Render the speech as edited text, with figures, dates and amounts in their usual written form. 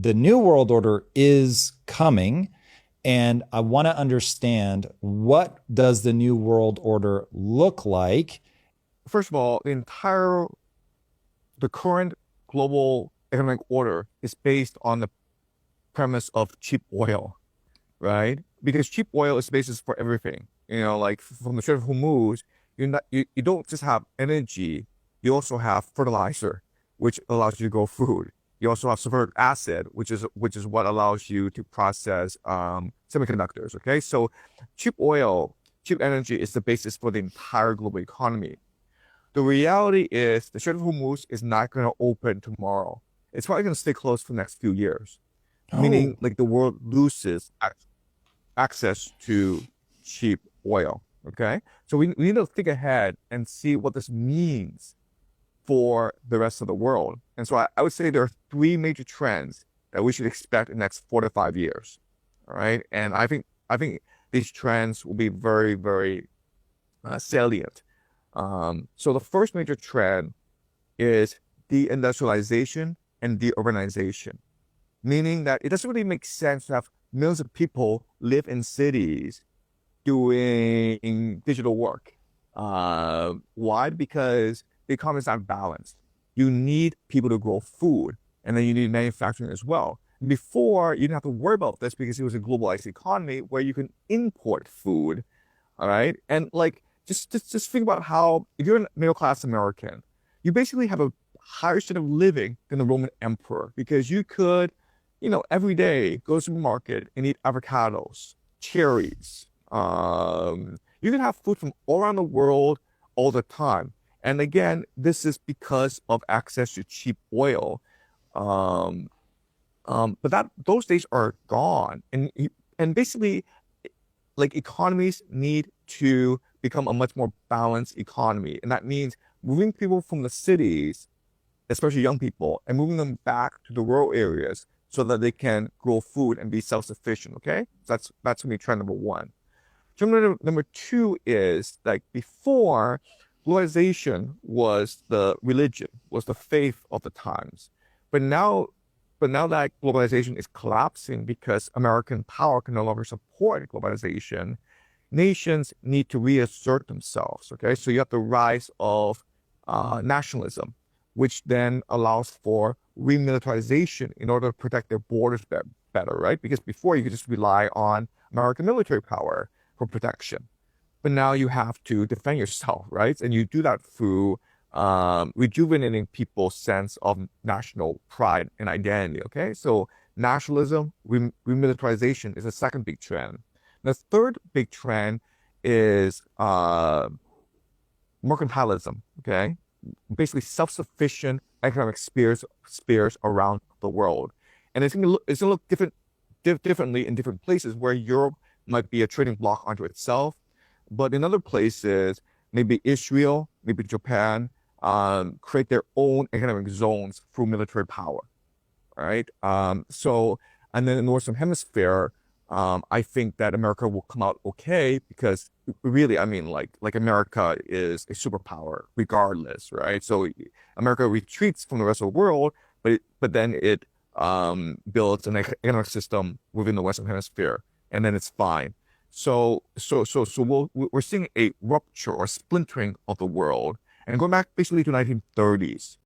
the new world order is coming, and I want to understand, what does the new world order look like? First of all, the current global economic order is based on the premise of cheap oil, right? Because cheap oil is the basis for everything. Like from the Strait of Hormuz, you don't just have energy, you also have fertilizer, which allows you to grow food. You also have sulfuric acid, which is what allows you to process semiconductors. Okay, so cheap oil, cheap energy is the basis for the entire global economy. The reality is the Strait of Hormuz is not going to open tomorrow. It's probably going to stay closed for the next few years, Oh, meaning like the world loses access to cheap oil. Okay, so we need to think ahead and see what this means for the rest of the world. And so I would say there are three major trends that we should expect in the next 4 to 5 years. All right, and I think these trends will be very, very salient. So the first major trend is deindustrialization and deurbanization, meaning that it doesn't really make sense to have millions of people live in cities doing digital work. Why? Because the economy is not balanced. You need people to grow food, and then you need manufacturing as well. Before, you didn't have to worry about this because it was a globalized economy where you can import food. All right. And like, just think about how, if you're a middle class American, you basically have a higher standard of living than the Roman emperor because you could, every day go to the supermarket and eat avocados, cherries. You can have food from all around the world all the time. And again, this is because of access to cheap oil. Um, but those days are gone. And basically, like economies need to become a much more balanced economy. And that means moving people from the cities, especially young people, and moving them back to the rural areas so that they can grow food and be self-sufficient. Okay. So that's gonna be trend number one. Trend number two is like before, globalization was the religion, was the faith of the times. But now but now that globalization is collapsing because American power can no longer support globalization, nations need to reassert themselves. Okay, so you have the rise of nationalism, which then allows for remilitarization in order to protect their borders better, right? Because before you could just rely on American military power for protection, but now you have to defend yourself, right? And you do that through rejuvenating people's sense of national pride and identity. Okay, so nationalism, remilitarization is a second big trend. The third big trend is mercantilism. Okay, basically self-sufficient economic spheres around the world, and it's gonna look differently in different places. Where Europe might be a trading bloc unto itself, but in other places, maybe Israel, maybe Japan, create their own economic zones through military power, right? And then in the Western Hemisphere, I think that America will come out okay because really, I mean, like America is a superpower regardless, right? So America retreats from the rest of the world, but then it builds an economic system within the Western Hemisphere, and then it's fine. So we're seeing a rupture or splintering of the world, and going back basically to 1930s.